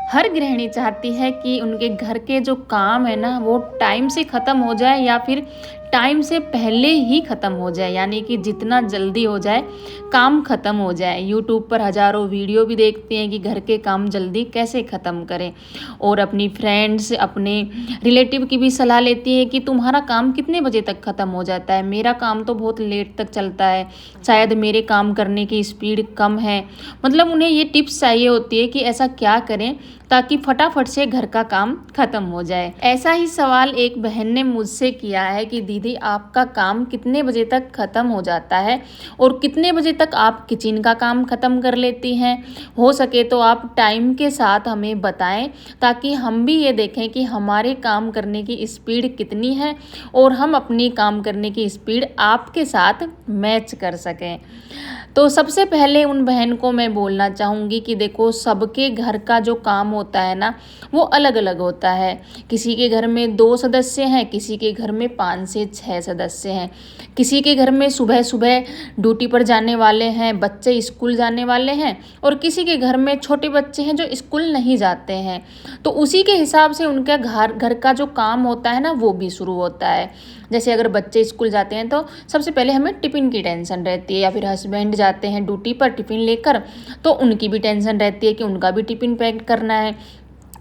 हर गृहिणी चाहती है कि उनके घर के जो काम है ना वो टाइम से ख़त्म हो जाए या फिर टाइम से पहले ही ख़त्म हो जाए, यानी कि जितना जल्दी हो जाए काम ख़त्म हो जाए। यूट्यूब पर हज़ारों वीडियो भी देखते हैं कि घर के काम जल्दी कैसे ख़त्म करें, और अपनी फ्रेंड्स अपने रिलेटिव की भी सलाह लेती है कि तुम्हारा काम कितने बजे तक ख़त्म हो जाता है, मेरा काम तो बहुत लेट तक चलता है, शायद मेरे काम करने की स्पीड कम है। मतलब उन्हें ये टिप्स चाहिए होती है कि ऐसा क्या करें ताकि फटाफट से घर का काम खत्म हो जाए। ऐसा ही सवाल एक बहन ने मुझसे किया है कि दीदी आपका काम कितने बजे तक खत्म हो जाता है और कितने बजे तक आप किचन का काम खत्म कर लेती हैं। हो सके तो आप टाइम के साथ हमें बताएं ताकि हम भी ये देखें कि हमारे काम करने की स्पीड कितनी है और हम अपनी काम करने की स्पीड आपके साथ मैच कर सकें। तो सबसे पहले उन बहन को मैं बोलना चाहूँगी कि देखो, सबके घर का जो काम होता है ना वो अलग अलग होता है। किसी के घर में 2 सदस्य हैं, किसी के घर में 5 से 6 सदस्य हैं, किसी के घर में सुबह सुबह ड्यूटी पर जाने वाले हैं, बच्चे स्कूल जाने वाले हैं, और किसी के घर में छोटे बच्चे हैं जो स्कूल नहीं जाते हैं। तो उसी के हिसाब से उनका घर घर का जो काम होता है ना वो भी शुरू होता है। जैसे अगर बच्चे स्कूल जाते हैं तो सबसे पहले हमें टिफ़िन की टेंशन रहती है, या फिर हस्बैंड जाते हैं ड्यूटी पर टिफ़िन लेकर तो उनकी भी टेंशन रहती है कि उनका भी टिफ़िन पैक करना है।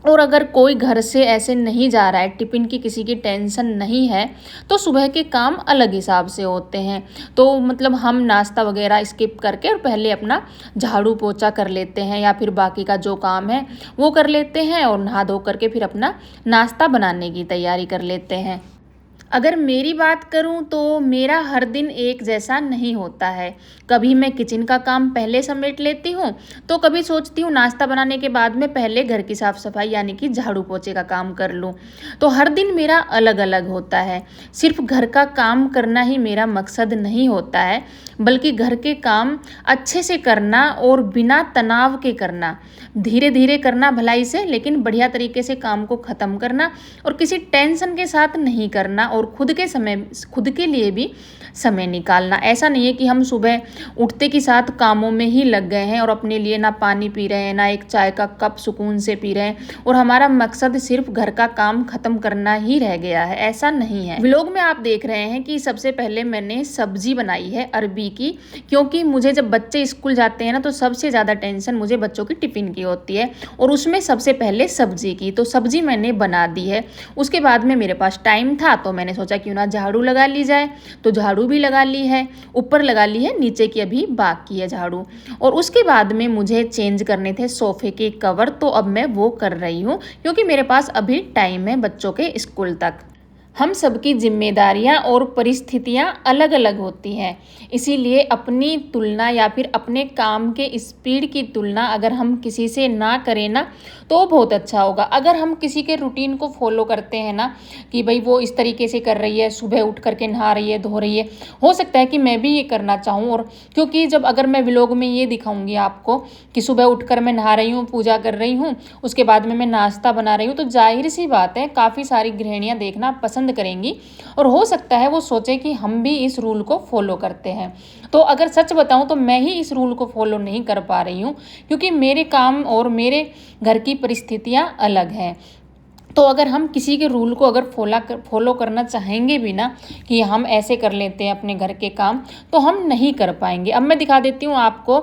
और अगर कोई घर से ऐसे नहीं जा रहा है, टिफ़िन की किसी की टेंशन नहीं है, तो सुबह के काम अलग हिसाब से होते हैं। तो मतलब हम नाश्ता वगैरह स्किप करके और पहले अपना झाड़ू पोछा कर लेते हैं, या फिर बाकी का जो काम है वो कर लेते हैं, और नहा धो करके फिर अपना नाश्ता बनाने की तैयारी कर लेते हैं। अगर मेरी बात करूं तो मेरा हर दिन एक जैसा नहीं होता है। कभी मैं किचन का काम पहले समेट लेती हूं, तो कभी सोचती हूं नाश्ता बनाने के बाद में पहले घर की साफ़ सफाई यानी कि झाड़ू पोछे का काम कर लूं। तो हर दिन मेरा अलग अलग होता है। सिर्फ घर का काम करना ही मेरा मकसद नहीं होता है, बल्कि घर के काम अच्छे से करना और बिना तनाव के करना, धीरे धीरे करना भलाई से, लेकिन बढ़िया तरीके से काम को ख़त्म करना, और किसी टेंशन के साथ नहीं करना, और खुद के लिए भी समय निकालना। ऐसा नहीं है कि हम सुबह उठते के साथ कामों में ही लग गए हैं और अपने लिए ना पानी पी रहे हैं, ना एक चाय का कप सुकून से पी रहे हैं, और हमारा मकसद सिर्फ घर का काम खत्म करना ही रह गया है। ऐसा नहीं है। व्लॉग में आप देख रहे हैं कि सबसे पहले मैंने सब्जी बनाई है अरबी की, क्योंकि मुझे जब बच्चे स्कूल जाते हैं ना तो सबसे ज़्यादा टेंशन मुझे बच्चों की टिफ़िन की होती है, और उसमें सबसे पहले सब्जी की। तो सब्जी मैंने बना दी है। उसके बाद में मेरे पास टाइम था तो मैंने सोचा क्यों ना झाड़ू लगा ली जाए, तो झाड़ू भी लगा ली है, ऊपर लगा ली है, नीचे की अभी बाकी है झाड़ू। और उसके बाद में मुझे चेंज करने थे सोफ़े के कवर, तो अब मैं वो कर रही हूँ क्योंकि मेरे पास अभी टाइम है बच्चों के स्कूल तक। हम सबकी जिम्मेदारियां और परिस्थितियां अलग अलग होती हैं, इसीलिए अपनी तुलना या फिर अपने काम के स्पीड की तुलना अगर हम किसी से ना करें ना तो बहुत अच्छा होगा। अगर हम किसी के रूटीन को फॉलो करते हैं ना कि भाई वो इस तरीके से कर रही है, सुबह उठ करके नहा रही है, धो रही है, हो सकता है कि मैं भी ये करना चाहूँ। और क्योंकि जब अगर मैं व्लॉग में ये दिखाऊंगी आपको कि सुबह उठकर मैं नहा रही हूँ, पूजा कर रही हूँ, उसके बाद में मैं नाश्ता बना रही हूँ, तो जाहिर सी बात है काफ़ी सारी गृहिणियाँ देखना पसंद करेंगी, और हो सकता है वो सोचे कि हम भी इस रूल को फॉलो करते हैं। तो अगर सच बताऊं तो मैं ही इस रूल को फॉलो नहीं कर पा रही हूँ, क्योंकि मेरे काम और मेरे घर की परिस्थितियां अलग हैं। तो अगर हम किसी के रूल को अगर फॉलो करना चाहेंगे भी ना कि हम ऐसे कर लेते हैं अपने घर के काम, तो हम नहीं कर पाएंगे। अब मैं दिखा देती हूँ आपको।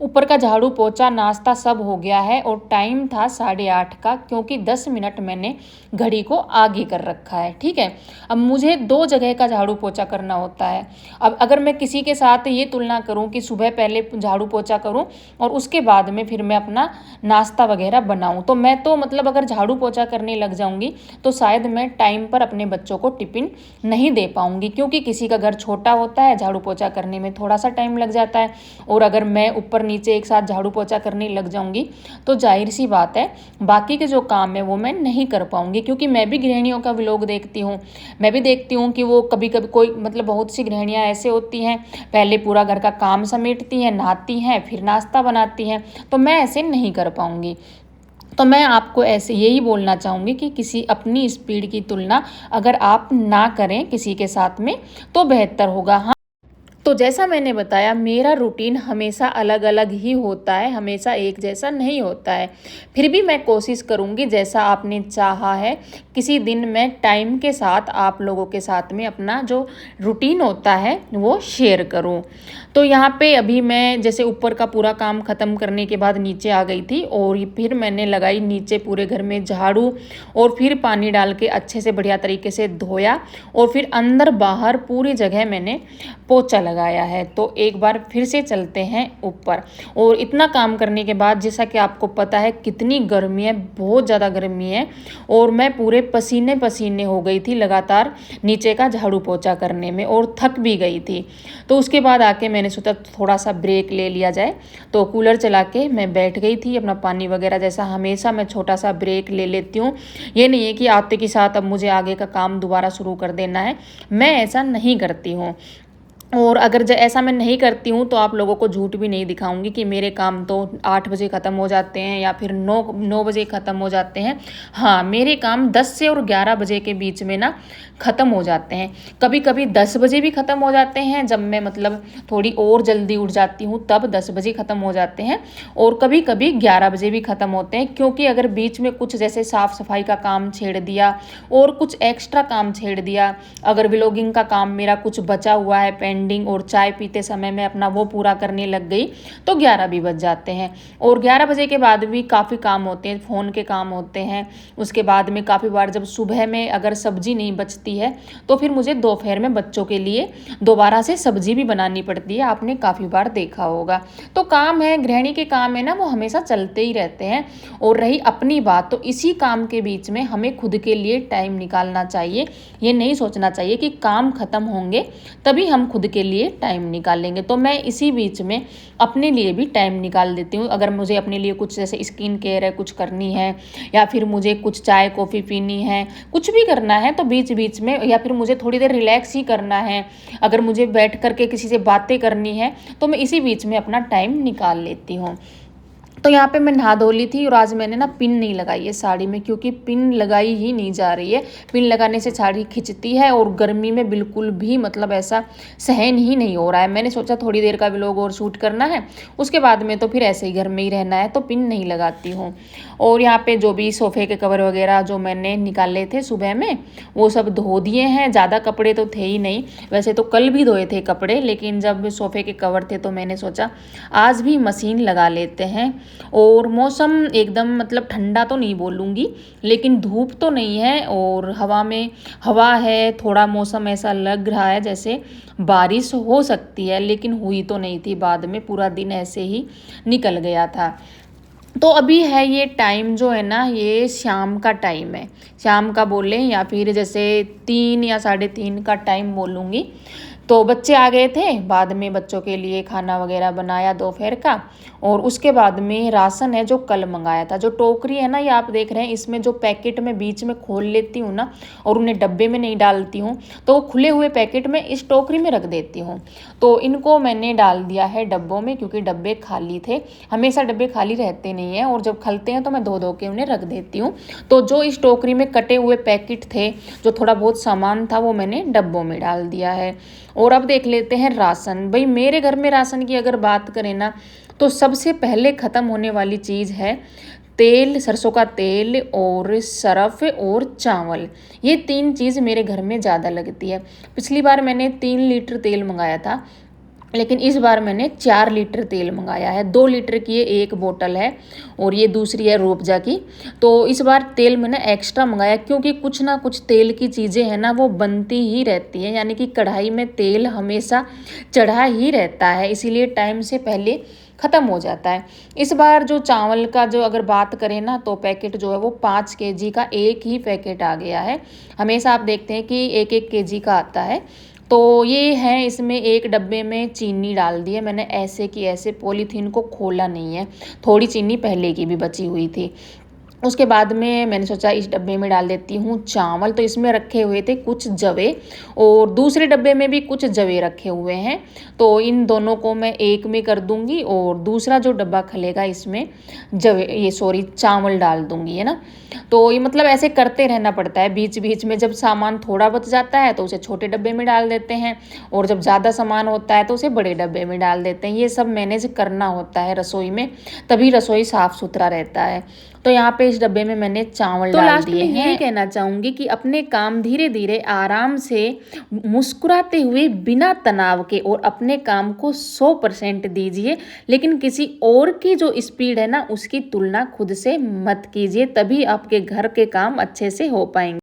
ऊपर का झाड़ू पोछा नाश्ता सब हो गया है, और टाइम था 8:30 का, क्योंकि 10 मिनट मैंने घड़ी को आगे कर रखा है। ठीक है, अब मुझे 2 जगह का झाड़ू पोछा करना होता है। अब अगर मैं किसी के साथ ये तुलना करूँ कि सुबह पहले झाड़ू पोछा करूँ और उसके बाद में फिर मैं अपना नाश्ता वगैरह बनाऊँ, तो मैं तो मतलब अगर झाड़ू पोछा करने लग जाऊंगी तो शायद मैं टाइम पर अपने बच्चों को टिफ़िन नहीं दे पाऊंगी, क्योंकि किसी का घर छोटा होता है, झाड़ू पोछा करने में थोड़ा सा टाइम लग जाता है। और अगर मैं ऊपर नीचे एक साथ झाड़ू पोछा करने लग जाऊंगी तो जाहिर सी बात है बाकी के जो काम है वो मैं नहीं कर पाऊंगी। क्योंकि मैं भी गृहिणियों का व्लॉग देखती हूँ, मैं भी देखती हूँ कि वो कभी कभी कोई मतलब बहुत सी गृहिणियाँ ऐसे होती हैं, पहले पूरा घर का काम समेटती हैं, नहाती हैं, फिर नाश्ता बनाती हैं, तो मैं ऐसे नहीं कर पाऊंगी। तो मैं आपको ऐसे यही बोलना चाहूँगी कि किसी अपनी स्पीड की तुलना अगर आप ना करें किसी के साथ में तो बेहतर होगा। हाँ, तो जैसा मैंने बताया, मेरा रूटीन हमेशा अलग-अलग ही होता है, हमेशा एक जैसा नहीं होता है। फिर भी मैं कोशिश करूँगी, जैसा आपने चाहा है, किसी दिन मैं टाइम के साथ आप लोगों के साथ में अपना जो रूटीन होता है वो शेयर करूँ। तो यहाँ पे अभी मैं जैसे ऊपर का पूरा काम ख़त्म करने के बाद नीचे आ गई थी, और फिर मैंने लगाई नीचे पूरे घर में झाड़ू, और फिर पानी डाल के अच्छे से बढ़िया तरीके से धोया, और फिर अंदर बाहर पूरी जगह मैंने पोछा लगाया है। तो एक बार फिर से चलते हैं ऊपर। और इतना काम करने के बाद, जैसा कि आपको पता है कितनी गर्मी है, बहुत ज़्यादा गर्मी है, और मैं पूरे पसीने पसीने हो गई थी लगातार नीचे का झाड़ू पोछा करने में, और थक भी गई थी। तो उसके बाद आके मैंने सोचा थोड़ा सा ब्रेक ले लिया जाए, तो कूलर चला के मैं बैठ गई थी अपना पानी वगैरह, जैसा हमेशा मैं छोटा सा ब्रेक ले लेती हूँ। ये नहीं है कि आते के साथ अब मुझे आगे का काम दोबारा शुरू कर देना है, मैं ऐसा नहीं करती हूँ। और अगर ऐसा मैं नहीं करती हूँ तो आप लोगों को झूठ भी नहीं दिखाऊंगी कि मेरे काम तो 8 बजे ख़त्म हो जाते हैं या फिर 9 बजे ख़त्म हो जाते हैं। हाँ, मेरे काम 10 से और 11 बजे के बीच में ना ख़त्म हो जाते हैं। कभी कभी 10 बजे भी ख़त्म हो जाते हैं, जब मैं मतलब थोड़ी और जल्दी उठ जाती हूँ तब 10 बजे ख़त्म हो जाते हैं, और कभी कभी 11 बजे भी ख़त्म होते हैं। क्योंकि अगर बीच में कुछ जैसे साफ़ सफाई का काम छेड़ दिया और कुछ एक्स्ट्रा काम छेड़ दिया, अगर व्लॉगिंग का काम मेरा कुछ बचा हुआ है पेंडिंग, और चाय पीते समय मैं अपना वो पूरा करने लग गई, तो 11 भी बज जाते हैं। और 11 बजे के बाद भी काफ़ी काम होते हैं, फ़ोन के काम होते हैं। उसके बाद में काफ़ी बार जब सुबह में अगर सब्जी नहीं बचती है, तो फिर मुझे दोपहर में बच्चों के लिए दोबारा से सब्जी भी बनानी पड़ती है, आपने काफ़ी बार देखा होगा। तो काम है, गृहिणी के काम है ना, वो हमेशा चलते ही रहते हैं। और रही अपनी बात, तो इसी काम के बीच में हमें खुद के लिए टाइम निकालना चाहिए। ये नहीं सोचना चाहिए कि काम ख़त्म होंगे तभी हम खुद के लिए टाइम निकालेंगे। तो मैं इसी बीच में अपने लिए भी टाइम निकाल देती हूँ। अगर मुझे अपने लिए कुछ जैसे स्किन केयर है कुछ करनी है, या फिर मुझे कुछ चाय कॉफ़ी पीनी है, कुछ भी करना है, तो बीच बीच में, या फिर मुझे थोड़ी देर रिलैक्स ही करना है, अगर मुझे बैठ करके किसी से बातें करनी है, तो मैं इसी बीच में अपना टाइम निकाल लेती हूँ। तो यहाँ पे मैं नहा धो ली थी, और आज मैंने ना पिन नहीं लगाई है साड़ी में, क्योंकि पिन लगाई ही नहीं जा रही है। पिन लगाने से साड़ी खिंचती है, और गर्मी में बिल्कुल भी मतलब ऐसा सहन ही नहीं हो रहा है। मैंने सोचा थोड़ी देर का व्लॉग और शूट करना है, उसके बाद में तो फिर ऐसे ही घर में ही रहना है, तो पिन नहीं लगाती हूँ। और यहाँ पे जो भी सोफ़े के कवर वगैरह जो मैंने निकाले थे सुबह में, वो सब धो दिए हैं। ज़्यादा कपड़े तो थे ही नहीं, वैसे तो कल भी धोए थे कपड़े, लेकिन जब सोफ़े के कवर थे तो मैंने सोचा आज भी मशीन लगा लेते हैं। और मौसम एकदम मतलब ठंडा तो नहीं बोलूँगी, लेकिन धूप तो नहीं है, और हवा में हवा है, थोड़ा मौसम ऐसा लग रहा है जैसे बारिश हो सकती है, लेकिन हुई तो नहीं थी। बाद में पूरा दिन ऐसे ही निकल गया था। तो अभी है ये टाइम जो है ना, ये शाम का टाइम है, शाम का बोलें या फिर जैसे 3 या 3:30 का टाइम बोलूँगी। तो बच्चे आ गए थे, बाद में बच्चों के लिए खाना वगैरह बनाया दोपहर का, और उसके बाद में राशन है जो कल मंगाया था। जो टोकरी है ना, ये आप देख रहे हैं, इसमें जो पैकेट में बीच में खोल लेती हूँ ना, और उन्हें डब्बे में नहीं डालती हूँ, तो वो खुले हुए पैकेट में इस टोकरी में रख देती हूँ। तो इनको मैंने डाल दिया है डब्बों में, क्योंकि डब्बे खाली थे। हमेशा डब्बे खाली रहते नहीं हैं, और जब खलते हैं तो मैं धो धो के उन्हें रख देती हूँ। तो जो इस टोकरी में कटे हुए पैकेट थे, जो थोड़ा बहुत सामान था, वो मैंने डब्बों में डाल दिया है। और अब देख लेते हैं राशन। भाई मेरे घर में राशन की अगर बात करें ना, तो सबसे पहले ख़त्म होने वाली चीज़ है तेल, सरसों का तेल, और सर्फ, और चावल। ये 3 चीज़ मेरे घर में ज़्यादा लगती है। पिछली बार मैंने 3 लीटर तेल मंगाया था, लेकिन इस बार मैंने 4 लीटर तेल मंगाया है। 2 लीटर की ये एक बोतल है, और ये दूसरी है रूअफ़ज़ा की। तो इस बार तेल मैंने एक्स्ट्रा मंगाया, क्योंकि कुछ ना कुछ तेल की चीज़ें हैं ना, वो बनती ही रहती हैं, यानी कि कढ़ाई में तेल हमेशा चढ़ा ही रहता है, इसीलिए टाइम से पहले ख़त्म हो जाता है। इस बार जो चावल का जो अगर बात करें ना, तो पैकेट जो है वो 5 केजी का एक ही पैकेट आ गया है। हमेशा आप देखते हैं कि 1-1 केजी का आता है। तो ये है, इसमें एक डब्बे में चीनी डाल दी है मैंने, ऐसे की ऐसे, पॉलीथीन को खोला नहीं है। थोड़ी चीनी पहले की भी बची हुई थी। उसके बाद में मैंने सोचा इस डब्बे में डाल देती हूँ चावल। तो इसमें रखे हुए थे कुछ जवे और दूसरे डब्बे में भी कुछ जवे रखे हुए हैं। तो इन दोनों को मैं एक में कर दूंगी और दूसरा जो डब्बा खलेगा इसमें जवे ये सॉरी चावल डाल दूंगी, है ना। तो ये मतलब ऐसे करते रहना पड़ता है, बीच बीच में जब सामान थोड़ा बच जाता है तो उसे छोटे डब्बे में डाल देते हैं और जब ज़्यादा सामान होता है तो उसे बड़े डब्बे में डाल देते हैं। ये सब मैनेज करना होता है रसोई में, तभी रसोई साफ़ सुथरा रहता है। तो यहाँ पे इस डब्बे में मैंने चावल डाल दिए हैं। यही कहना चाहूँगी कि अपने काम धीरे धीरे आराम से मुस्कुराते हुए बिना तनाव के और अपने काम को 100% दीजिए, लेकिन किसी और की जो स्पीड है ना उसकी तुलना खुद से मत कीजिए, तभी आपके घर के काम अच्छे से हो पाएंगे।